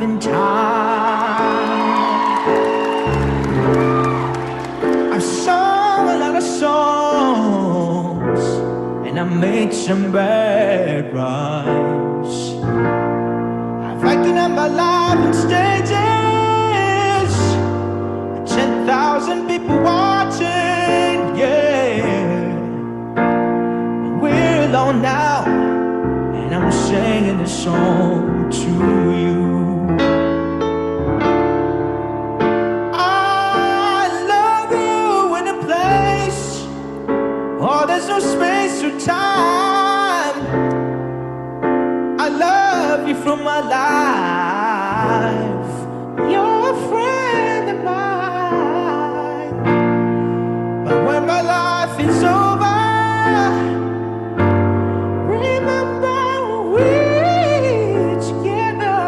in time. I've sung a lot of songs, and I made some bad rhymes. I've acted out my life on stages, 10,000 people watching, yeah. We're alone now, and I'm singing this song to you. I love you in a place, oh, there's no space or time. I love you from my life. You're a friend of mine. But when my life is over, remember we're together.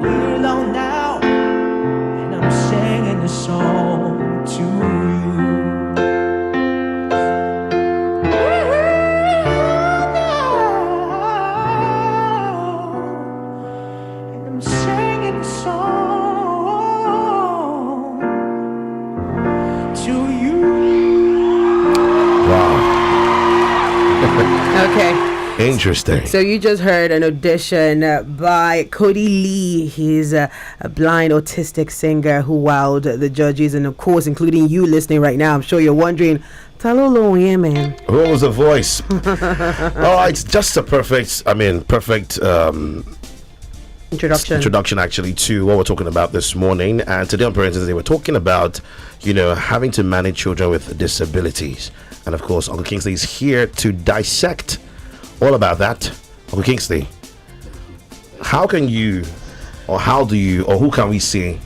We're alone now, and I'm singing this song to you. Okay. Interesting. So you just heard an audition by Cody Lee. He's a blind autistic singer who wowed the judges, and of course, including you listening right now. I'm sure you're wondering, Talolo, yeah, man. What was the voice? Oh, it's just a perfect introduction actually to what we're talking about this morning. And today on Parents Day, we're talking about, having to manage children with disabilities. And of course, Uncle Kingsley is here to dissect all about that. Uncle Kingsley, how can you, or how do you, or who can we say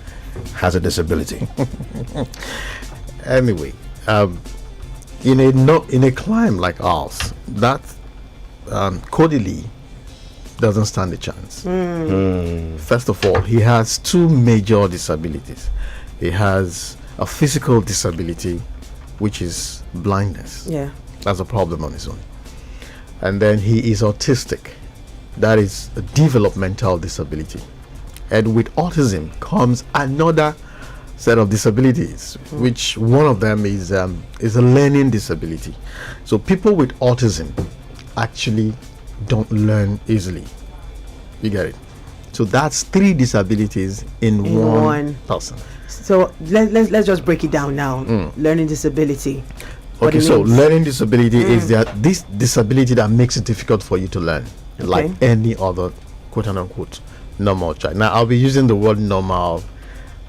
has a disability? Anyway, in a climb like ours, that Cody Lee doesn't stand a chance. First of all, he has two major disabilities. He has a physical disability, which is blindness. Yeah. That's a problem on his own. And then he is autistic. That is a developmental disability. And with autism comes another set of disabilities, which one of them is a learning disability. So people with autism actually don't learn easily. You get it? So that's three disabilities in one person. So let's just break it down now. Learning disability. Okay, so learning disability is this disability that makes it difficult for you to learn, like any other quote unquote normal child. Now I'll be using the word normal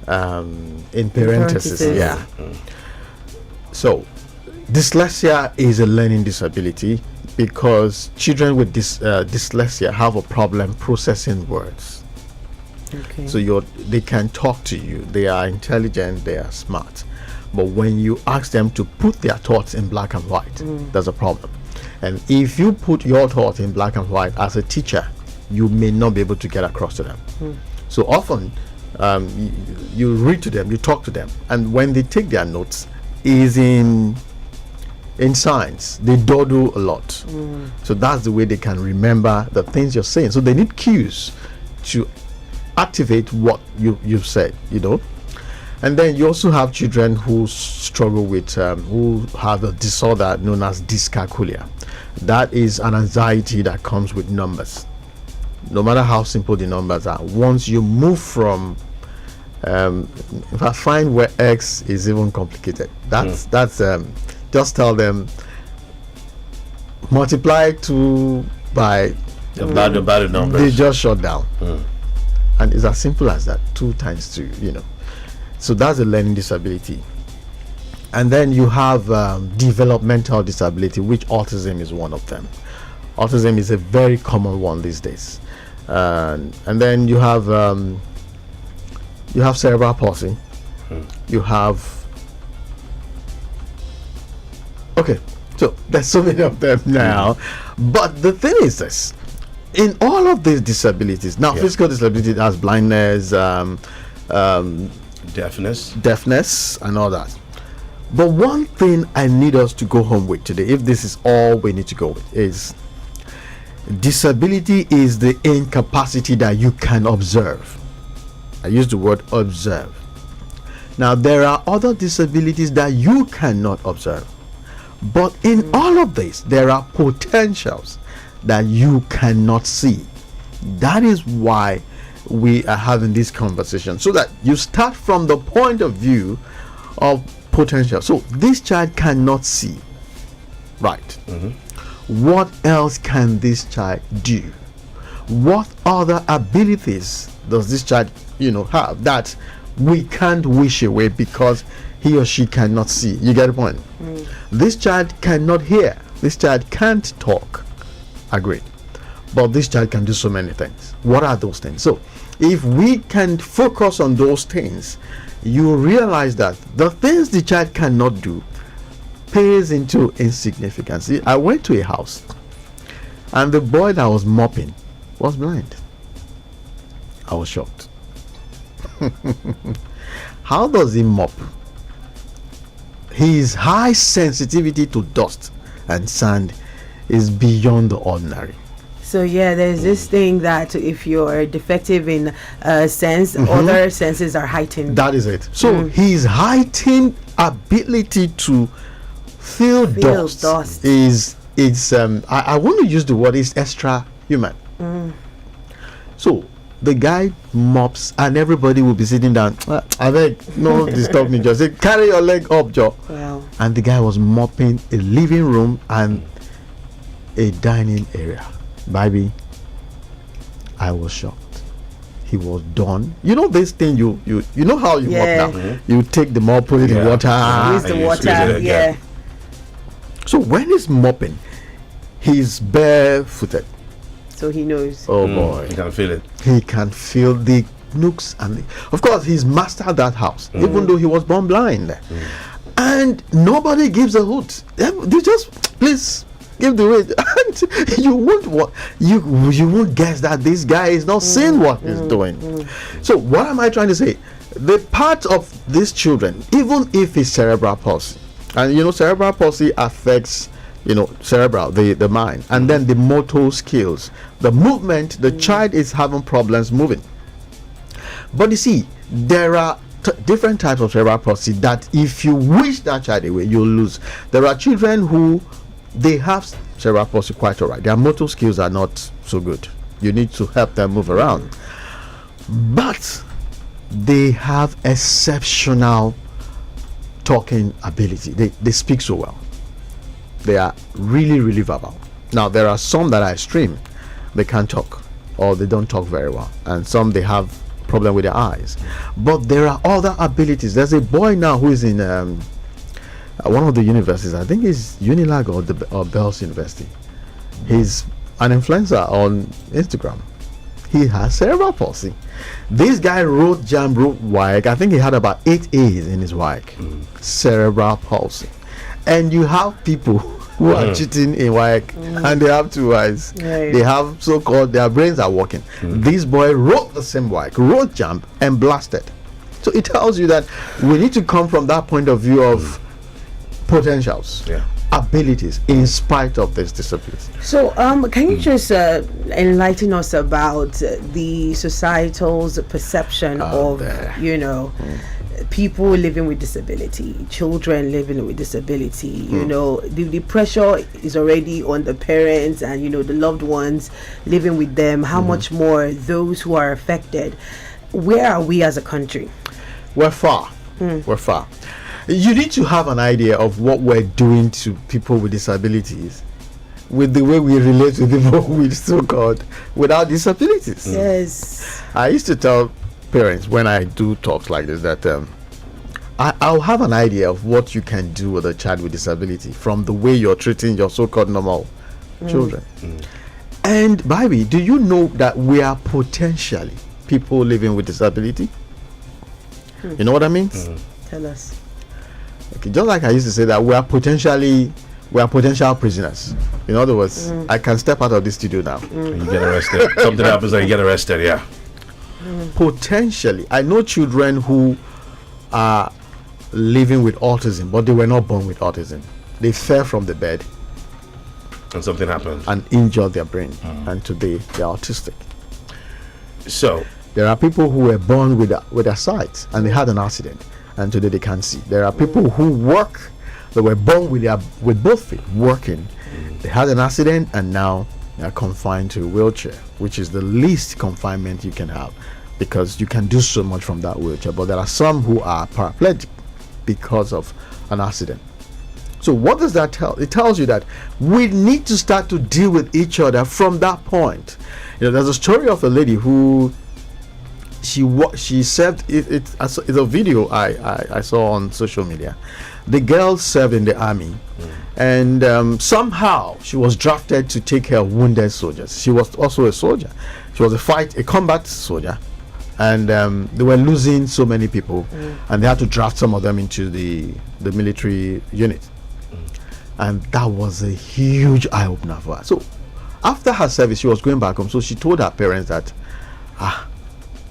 in parentheses. Yeah. So dyslexia is a learning disability because children with dyslexia have a problem processing words. Okay. So they can talk to you, they are intelligent, they are smart, but when you ask them to put their thoughts in black and white, there's a problem. And if you put your thoughts in black and white as a teacher, you may not be able to get across to them. So often you read to them, you talk to them, and when they take their notes is in science, they dawdle a lot. So that's the way they can remember the things you're saying. So they need cues to activate what you've said, And then you also have children who struggle with, who have a disorder known as dyscalculia. That is an anxiety that comes with numbers. No matter how simple the numbers are, once you move from, if I find where X is even complicated, that's just tell them multiply 2 by the numbers. They just shut down. And it's as simple as that, 2 times 2, So that's a learning disability. And then you have developmental disability, which autism is one of them. Autism is a very common one these days. And then you have cerebral palsy. You have so there's so many of them now. But the thing is this: in all of these disabilities, now physical disability has blindness, deafness, and all that. But one thing I need us to go home with today, if this is all we need to go with, is Disability is the incapacity that you can observe. I use the word observe. Now, there are other disabilities that you cannot observe. But in all of this, there are potentials that you cannot see. That is why we are having this conversation, so that you start from the point of view of potential. So this child cannot see, right? What else can this child do? What other abilities does this child have that we can't wish away because he or she cannot see? You get the point? This child cannot hear, this child can't talk, agreed, but this child can do so many things. What are those things? So if we can focus on those things, you realize that the things the child cannot do pays into insignificance. See, I went to a house and the boy that was mopping was blind. I was shocked. How does he mop? His high sensitivity to dust and sand is beyond the ordinary. So yeah, there's this thing that if you're defective in sense, other senses are heightened. That is it. So his heightened ability to feel dust is I want to use the word, is extra human. So the guy mops and everybody will be sitting down. I beg, no disturb me, just say carry your leg up, Joe. Wow. And the guy was mopping a living room and a dining area. Baby, I was shocked. He was done. You know this thing, you know how you mop now. You take the mop, put it in water. Use the water. Yeah. So when he's mopping, he's barefooted. So he knows. Oh boy, You can feel it. he can feel the nooks and of course he's mastered that house, even though he was born blind. And nobody gives a hoot. They just, please give the rate. And you won't guess that this guy is not seeing what he's doing. So what am I trying to say? The part of these children, even if it's cerebral palsy, and cerebral palsy affects cerebral, the mind, and then the motor skills, the movement, the child is having problems moving. But you see, there are different types of cerebral palsy that if you wish that child away, you'll lose. There are children who they have cerebral palsy quite all right. Their motor skills are not so good. You need to help them move around. But they have exceptional talking ability. They speak so well. They are really, really verbal. Now, there are some that are extreme. They can't talk, or they don't talk very well. And some, they have problem with their eyes. But there are other abilities. There's a boy now who is in one of the universities. I think it's Unilag or Bells University. He's an influencer on Instagram. He has cerebral palsy. This guy wrote WAEC. I think he had about 8 A's in his WAEC. Cerebral palsy. And you have people who are cheating in WAEC and they have 2 eyes. Right. They have so-called, their brains are working. This boy wrote the same WAEC, wrote JAMB and blasted. So it tells you that we need to come from that point of view of potentials, abilities, in spite of this disability. So can you just enlighten us about the societal's perception of people living with disability, children living with disability? The pressure is already on the parents and the loved ones living with them. How much more those who are affected? Where are we as a country? We're far. We're far. You need to have an idea of what we're doing to people with disabilities with the way we relate to people with so-called without disabilities. Yes. I used to tell parents when I do talks like this that I'll have an idea of what you can do with a child with disability from the way you're treating your so-called normal children. And baby, do you know that we are potentially people living with disability? You know what I mean? Tell us. Okay, just like I used to say that we are potential prisoners. In other words, I can step out of this studio now. You get arrested. Something happens and you get arrested, Potentially. I know children who are living with autism, but they were not born with autism. They fell from the bed And something happened. and injured their brain, and today they're autistic. So, There are people who were born with a sight and they had an accident, and today they can't see. There are people who work, they were born with both feet working. They had an accident and now they are confined to a wheelchair, which is the least confinement you can have, because you can do so much from that wheelchair. But there are some who are paraplegic because of an accident. So what does that tell? It tells you that we need to start to deal with each other from that point. There's a story of a lady who she served. It's a video I saw on social media. The girl served in the army, and somehow she was drafted to take care of wounded soldiers. She was also a soldier. She was a combat soldier, and they were losing so many people, and they had to draft some of them into the military unit. And that was a huge eye-opener for her. So after her service, she was going back home. So she told her parents that,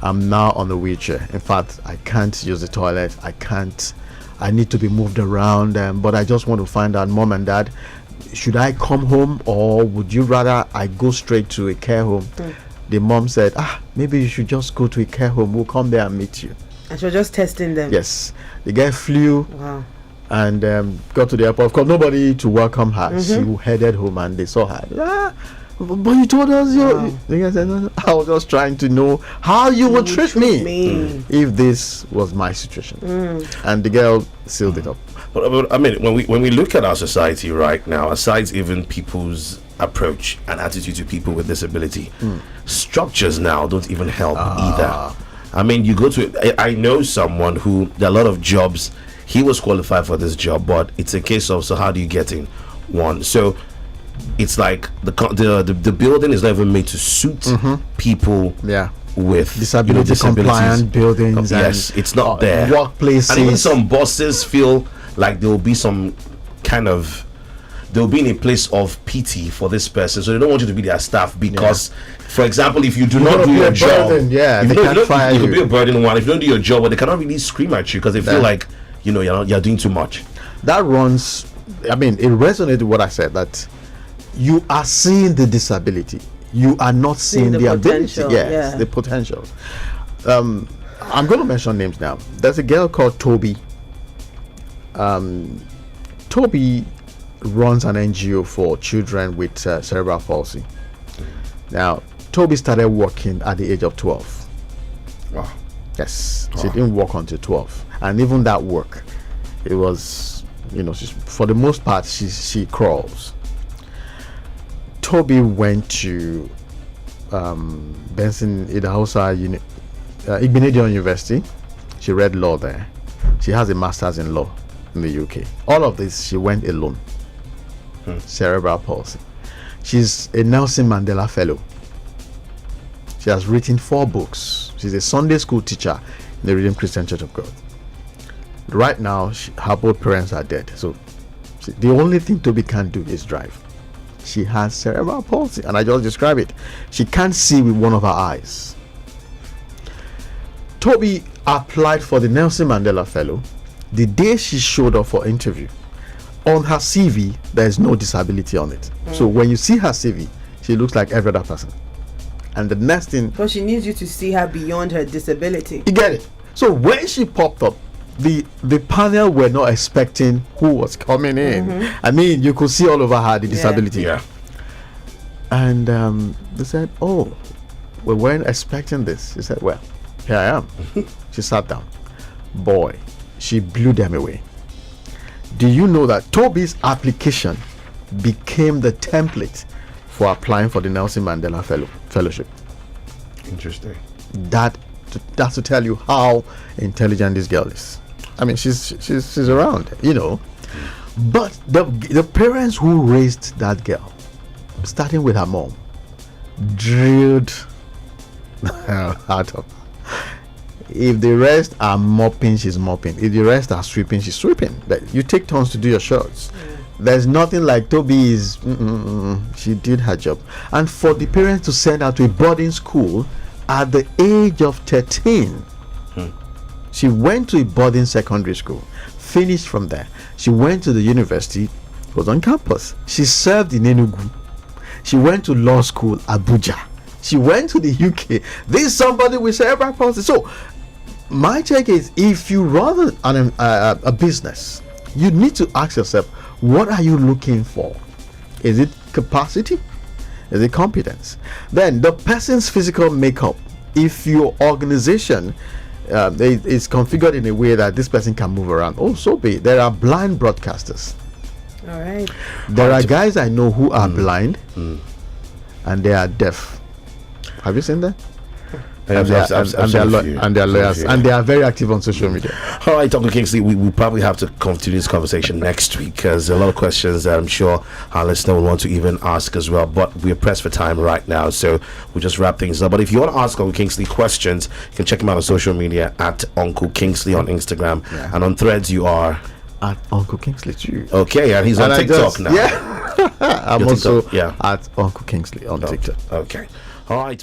I'm now on the wheelchair. In fact, I can't use the toilet. I need to be moved around. But I just want to find out, Mom and Dad, should I come home, or would you rather I go straight to a care home? The mom said, maybe you should just go to a care home. We'll come there and meet you. And she was just testing them. Yes. The guy flew. Wow. And got to the airport. Of course, nobody to welcome her. She headed home, and they saw her. But you told us the guy said, no, I was just trying to know how you would treat me if this was my situation. And the girl sealed it up. but I mean, when we look at our society right now, aside even people's approach and attitude to people with disability, structures now don't even help either. I mean, you go to, I know someone who, there are a lot of jobs, he was qualified for this job, but it's a case of, so how do you get in one? So it's like the building is not even made to suit people with disability compliant buildings. Yes, and it's not there. Workplaces. And even some bosses feel like there will be some kind of, they'll be in a place of pity for this person, so they don't want you to be their staff because, for example, if you do not do your job, burden, they can't fire you. you. Could be a burden one. If you don't do your job, but they cannot really scream at you because they feel like, you're doing too much. That runs, I mean, it resonated with what I said, that you are seeing the disability, you are not seeing the ability. Yes, the potential. I'm going to mention names now. There's a girl called Toby. Toby runs an NGO for children with cerebral palsy. Now, Toby started working at the age of 12. Wow. Yes, she didn't work until 12, and even that work, it was, for the most part, she crawls. Toby went to Benson Idahosa Igbinedion University. She read law there. She has a master's in law in the UK. All of this, she went alone. Cerebral palsy. She's a Nelson Mandela Fellow. She has written 4 books. She's a Sunday school teacher in the Redeemed Christian Church of God. Right now, her both parents are dead. So the only thing Toby can do is drive. She has cerebral palsy, and I just described it. She can't see with one of her eyes. Toby applied for the Nelson Mandela Fellow. The day she showed up for interview, on her CV, there is no disability on it. So when you see her CV, she looks like every other person. And the next thing, But she needs you to see her beyond her disability. you get it. So when she popped up, the panel were not expecting who was coming in. I mean, you could see all over her the disability. Yeah. And they said, "Oh, we weren't expecting this." She said, "Well, here I am." She sat down. Boy, she blew them away. Do you know that Toby's application became the template for applying for the Nelson Mandela Fellowship? Interesting. That's to tell you how intelligent this girl is. I mean, she's around, But the parents who raised that girl, starting with her mom, drilled out of her. If the rest are mopping, she's mopping. If the rest are sweeping, she's sweeping. You take turns to do your chores. There's nothing like Toby is. She did her job. And for the parents to send her to a boarding school at the age of 13, she went to a boarding secondary school, finished from there. She went to the university, was on campus. She served in Enugu. She went to law school, Abuja. She went to the UK. This is somebody with cerebral palsy. So my take is, if you run a business, you need to ask yourself, what are you looking for? Is it capacity? Is it competence? Then the person's physical makeup. If your organization is configured in a way that this person can move around, oh, so be it. There are blind broadcasters. All right. There are guys I know who are blind and they are deaf. Have you seen that? And they are lawyers, and they are very active on social media. All right, Dr. Kingsley, we probably have to continue this conversation next week, because a lot of questions that I'm sure our listener will want to even ask as well, but we're pressed for time right now, so we'll just wrap things up. But if you want to ask Uncle Kingsley questions, you can check him out on social media at Uncle Kingsley on Instagram, and on Threads you are at Uncle Kingsley too. Okay, and he's on TikTok now. Yeah. I'm Your also TikTok, at Uncle Kingsley on TikTok. Okay. All right.